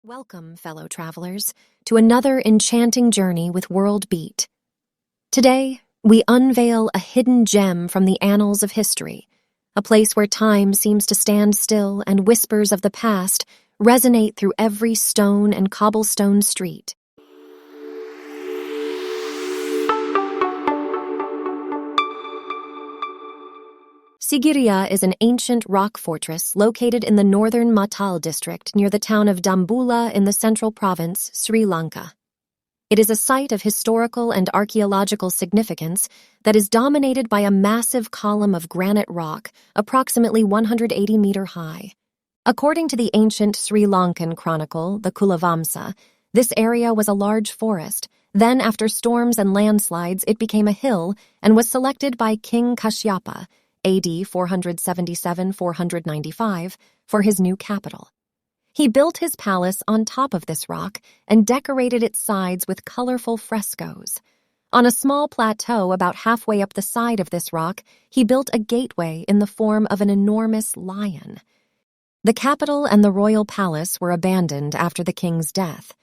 Welcome, fellow travelers, to another enchanting journey with WorldBeat. Today, we unveil a hidden gem from the annals of history, a place where time seems to stand still and whispers of the past resonate through every stone and cobblestone street. Sigiriya is an ancient rock fortress located in the northern Matal district near the town of Dambulla in the central province, Sri Lanka. It is a site of historical and archaeological significance that is dominated by a massive column of granite rock approximately 180 meters high. According to the ancient Sri Lankan chronicle, the Kulavamsa, this area was a large forest. Then, after storms and landslides, it became a hill and was selected by King Kashyapa, AD 477-495, for his new capital. He built his palace on top of this rock and decorated its sides with colorful frescoes. On a small plateau about halfway up the side of this rock, he built a gateway in the form of an enormous lion. The capital and the royal palace were abandoned after the king's death.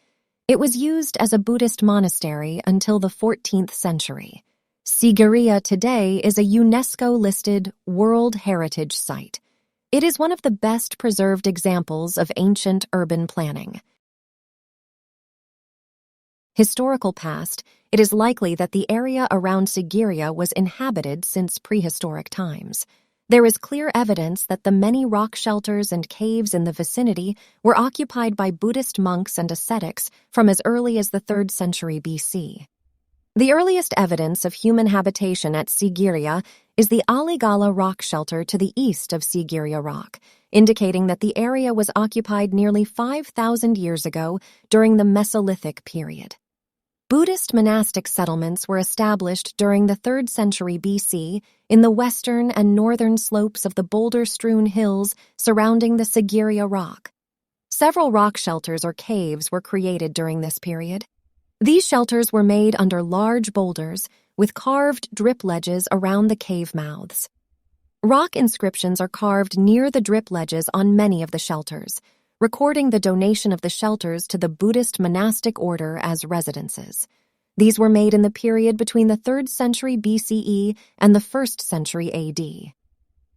It was used as a Buddhist monastery until the 14th century. Sigiriya today is a UNESCO-listed World Heritage Site. It is one of the best preserved examples of ancient urban planning. Historical past, it is likely that the area around Sigiriya was inhabited since prehistoric times. There is clear evidence that the many rock shelters and caves in the vicinity were occupied by Buddhist monks and ascetics from as early as the 3rd century BC. The earliest evidence of human habitation at Sigiriya is the Aligala rock shelter to the east of Sigiriya Rock, indicating that the area was occupied nearly 5,000 years ago during the Mesolithic period. Buddhist monastic settlements were established during the 3rd century BC in the western and northern slopes of the boulder-strewn hills surrounding the Sigiriya Rock. Several rock shelters or caves were created during this period. These shelters were made under large boulders with carved drip ledges around the cave mouths. Rock inscriptions are carved near the drip ledges on many of the shelters, recording the donation of the shelters to the Buddhist monastic order as residences. These were made in the period between the 3rd century BCE and the 1st century AD.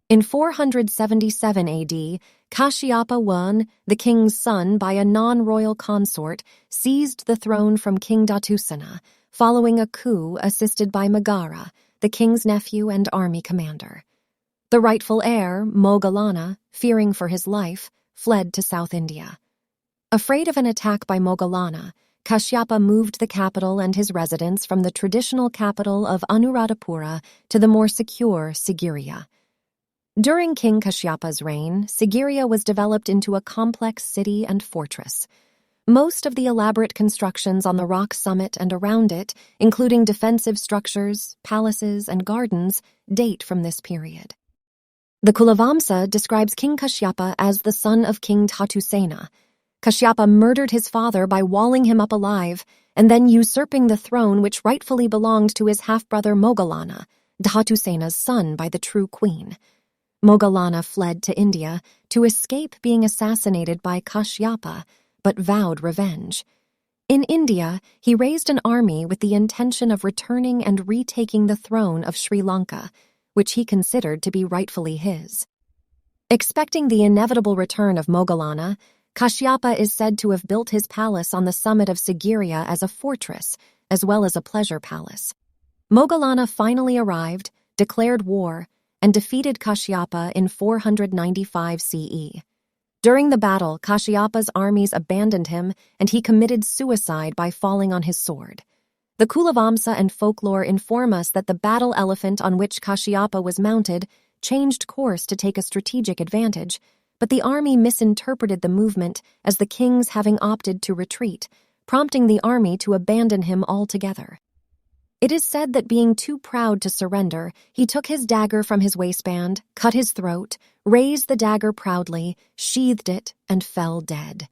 In 477 AD, Kashyapa I, the king's son by a non-royal consort, seized the throne from King Dhatusena, following a coup assisted by Megara, the king's nephew and army commander. The rightful heir, Moggallana, fearing for his life, fled to South India. Afraid of an attack by Moggallana, Kashyapa moved the capital and his residence from the traditional capital of Anuradhapura to the more secure Sigiriya. During King Kashyapa's reign, Sigiriya was developed into a complex city and fortress. Most of the elaborate constructions on the rock summit and around it, including defensive structures, palaces, and gardens, date from this period. The Kulavamsa describes King Kashyapa as the son of King Dhatusena. Kashyapa murdered his father by walling him up alive, and then usurping the throne which rightfully belonged to his half-brother Moggallana, Dhatusena's son by the true queen. Moggallana fled to India to escape being assassinated by Kashyapa, but vowed revenge. In India, he raised an army with the intention of returning and retaking the throne of Sri Lanka, which he considered to be rightfully his. Expecting the inevitable return of Moggallana, Kashyapa is said to have built his palace on the summit of Sigiriya as a fortress, as well as a pleasure palace. Moggallana finally arrived, declared war, and defeated Kashyapa in 495 CE. During the battle, Kashyapa's armies abandoned him, and he committed suicide by falling on his sword. The Kulavamsa and folklore inform us that the battle elephant on which Kashyapa was mounted changed course to take a strategic advantage, but the army misinterpreted the movement as the king's having opted to retreat, prompting the army to abandon him altogether. It is said that being too proud to surrender, he took his dagger from his waistband, cut his throat, raised the dagger proudly, sheathed it, and fell dead.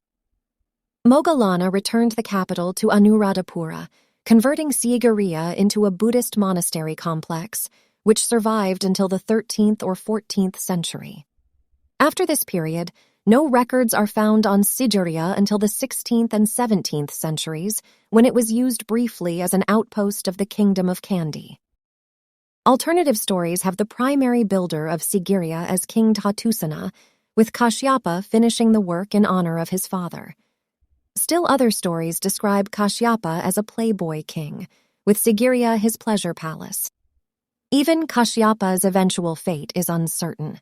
Moggallana returned the capital to Anuradhapura, converting Sigiriya into a Buddhist monastery complex, which survived until the 13th or 14th century. After this period, No records are found on Sigiriya until the 16th and 17th centuries, when it was used briefly as an outpost of the Kingdom of Kandy. Alternative stories have the primary builder of Sigiriya as King Dhatusena, with Kashyapa finishing the work in honor of his father. Still other stories describe Kashyapa as a playboy king, with Sigiriya his pleasure palace. Even Kashyapa's eventual fate is uncertain.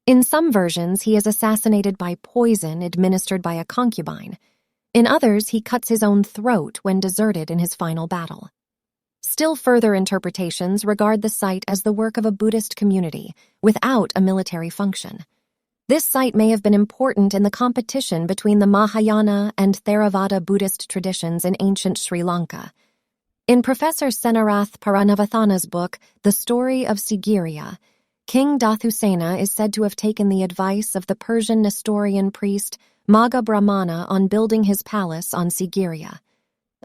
In some versions, he is assassinated by poison administered by a concubine. In others, he cuts his own throat when deserted in his final battle. Still further interpretations regard the site as the work of a Buddhist community, without a military function. This site may have been important in the competition between the Mahayana and Theravada Buddhist traditions in ancient Sri Lanka. In Professor Senarath Paranavathana's book, The Story of Sigiriya, King Dhatusena is said to have taken the advice of the Persian Nestorian priest Magha Brahmana on building his palace on Sigiriya.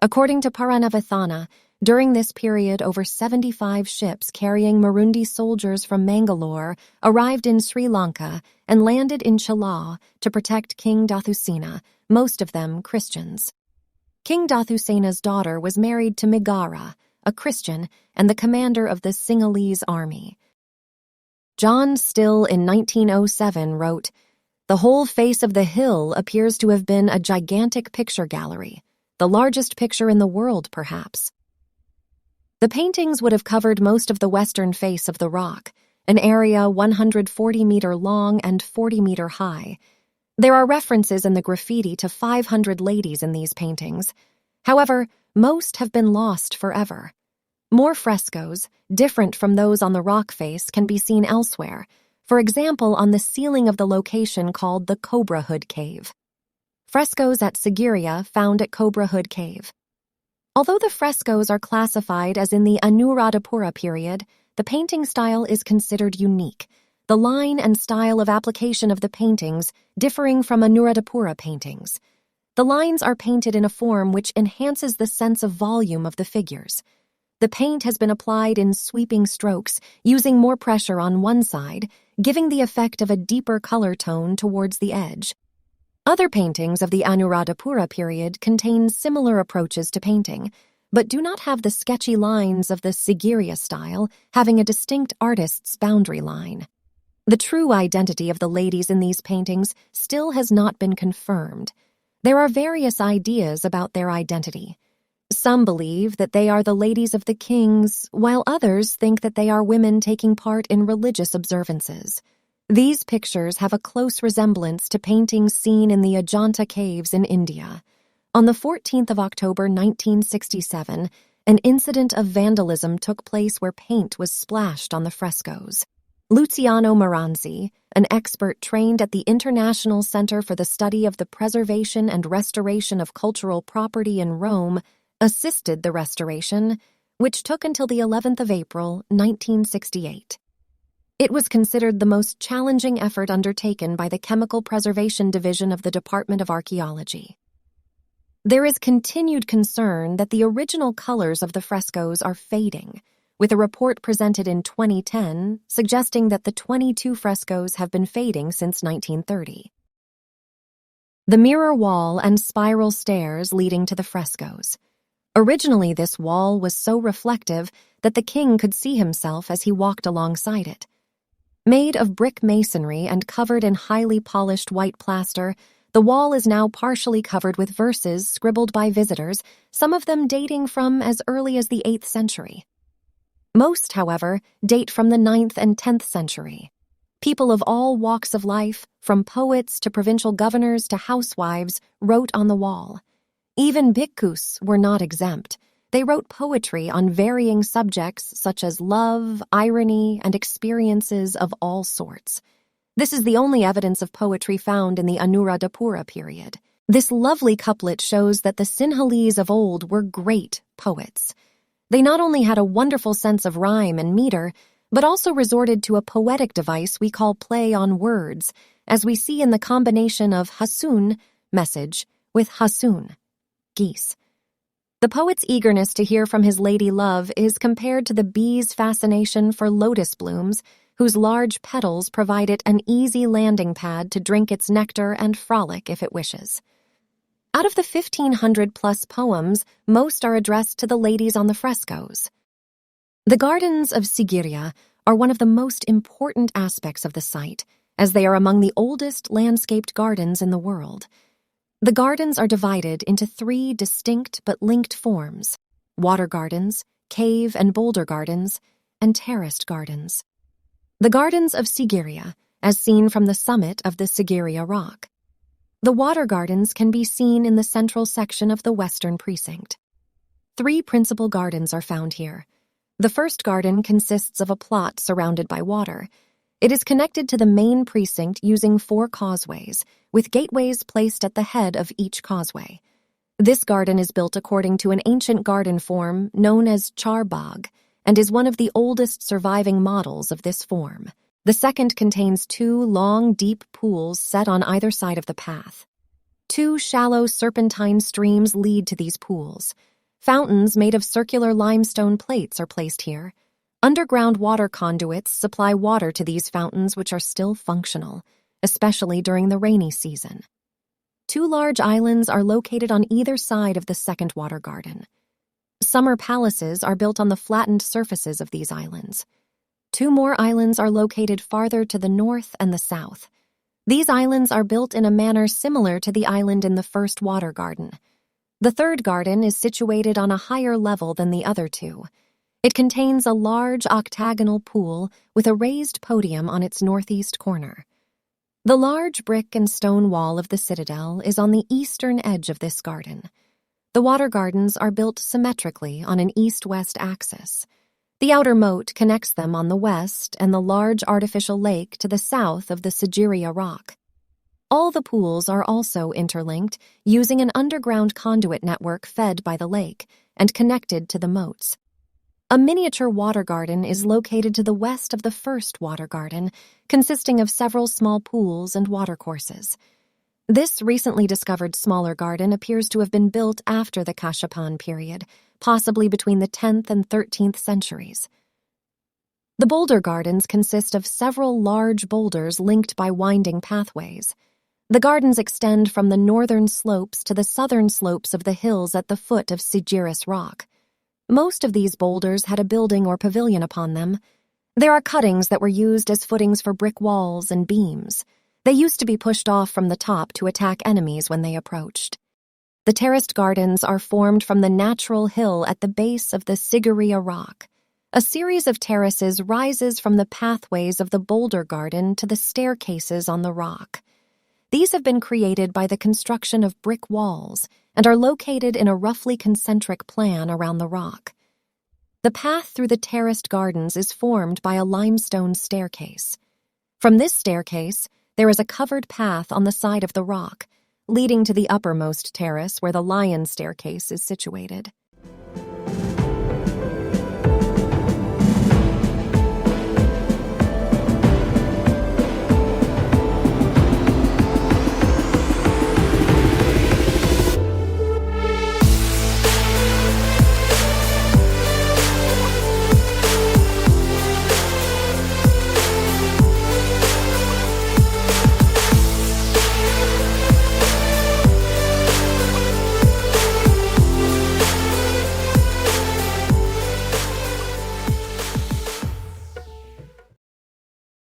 According to Paranavathana, during this period, over 75 ships carrying Marundi soldiers from Mangalore arrived in Sri Lanka and landed in Chilla to protect King Dhatusena, most of them Christians. King Dhathusena's daughter was married to Migara, a Christian, and the commander of the Sinhalese army. John Still in 1907 wrote, "The whole face of the hill appears to have been a gigantic picture gallery, the largest picture in the world, perhaps." The paintings would have covered most of the western face of the rock, an area 140-meter long and 40-meter high. There are references in the graffiti to 500 ladies in these paintings. However, most have been lost forever. More frescoes, different from those on the rock face, can be seen elsewhere, for example on the ceiling of the location called the Cobra Hood Cave. Frescoes at Sigiriya found at Cobra Hood Cave. Although the frescoes are classified as in the Anuradhapura period, the painting style is considered unique, the line and style of application of the paintings differing from Anuradhapura paintings. The lines are painted in a form which enhances the sense of volume of the figures. The paint has been applied in sweeping strokes, using more pressure on one side, giving the effect of a deeper color tone towards the edge. Other paintings of the Anuradhapura period contain similar approaches to painting, but do not have the sketchy lines of the Sigiriya style, having a distinct artist's boundary line. The true identity of the ladies in these paintings still has not been confirmed. There are various ideas about their identity. Some believe that they are the ladies of the kings, while others think that they are women taking part in religious observances. These pictures have a close resemblance to paintings seen in the Ajanta caves in India. On the 14th of October 1967, an incident of vandalism took place where paint was splashed on the frescoes. Luciano Maranzi, an expert trained at the International Center for the Study of the Preservation and Restoration of Cultural Property in Rome, assisted the restoration, which took until the 11th of April, 1968. It was considered the most challenging effort undertaken by the Chemical Preservation Division of the Department of Archaeology. There is continued concern that the original colors of the frescoes are fading, with a report presented in 2010 suggesting that the 22 frescoes have been fading since 1930. The mirror wall and spiral stairs leading to the frescoes. Originally, this wall was so reflective that the king could see himself as he walked alongside it. Made of brick masonry and covered in highly polished white plaster, the wall is now partially covered with verses scribbled by visitors, some of them dating from as early as the 8th century. Most, however, date from the 9th and 10th century. People of all walks of life, from poets to provincial governors to housewives, wrote on the wall. Even bhikkhus were not exempt. They wrote poetry on varying subjects such as love, irony, and experiences of all sorts. This is the only evidence of poetry found in the Anuradhapura period. This lovely couplet shows that the Sinhalese of old were great poets. They not only had a wonderful sense of rhyme and meter, but also resorted to a poetic device we call play on words, as we see in the combination of hasun, message, with hasun, geese. The poet's eagerness to hear from his lady love is compared to the bee's fascination for lotus blooms, whose large petals provide it an easy landing pad to drink its nectar and frolic if it wishes. Out of the 1,500-plus poems, most are addressed to the ladies on the frescoes. The gardens of Sigiriya are one of the most important aspects of the site, as they are among the oldest landscaped gardens in the world. The gardens are divided into 3 distinct but linked forms: water gardens, cave and boulder gardens, and terraced gardens. The gardens of Sigiriya, as seen from the summit of the Sigiriya rock. The water gardens can be seen in the central section of the western precinct. 3 principal gardens are found here. The first garden consists of a plot surrounded by water. It is connected to the main precinct using 4 causeways, with gateways placed at the head of each causeway. This garden is built according to an ancient garden form known as charbagh, and is one of the oldest surviving models of this form. The second contains 2 long, deep pools set on either side of the path. 2 shallow serpentine streams lead to these pools. Fountains made of circular limestone plates are placed here. Underground water conduits supply water to these fountains, which are still functional, especially during the rainy season. 2 large islands are located on either side of the second water garden. Summer palaces are built on the flattened surfaces of these islands. 2 more islands are located farther to the north and the south. These islands are built in a manner similar to the island in the first water garden. The third garden is situated on a higher level than the other 2. It contains a large octagonal pool with a raised podium on its northeast corner. The large brick and stone wall of the citadel is on the eastern edge of this garden. The water gardens are built symmetrically on an east-west axis. The outer moat connects them on the west and the large artificial lake to the south of the Sigiriya rock. All the pools are also interlinked using an underground conduit network fed by the lake and connected to the moats. A miniature water garden is located to the west of the first water garden, consisting of several small pools and watercourses. This recently discovered smaller garden appears to have been built after the Kashapan period, possibly between the 10th and 13th centuries. The boulder gardens consist of several large boulders linked by winding pathways. The gardens extend from the northern slopes to the southern slopes of the hills at the foot of Sigiriya rock. Most of these boulders had a building or pavilion upon them. There are cuttings that were used as footings for brick walls and beams. They used to be pushed off from the top to attack enemies when they approached. The terraced gardens are formed from the natural hill at the base of the Sigiriya rock. A series of terraces rises from the pathways of the boulder garden to the staircases on the rock. These have been created by the construction of brick walls and are located in a roughly concentric plan around the rock. The path through the terraced gardens is formed by a limestone staircase. From this staircase, there is a covered path on the side of the rock, leading to the uppermost terrace where the lion staircase is situated.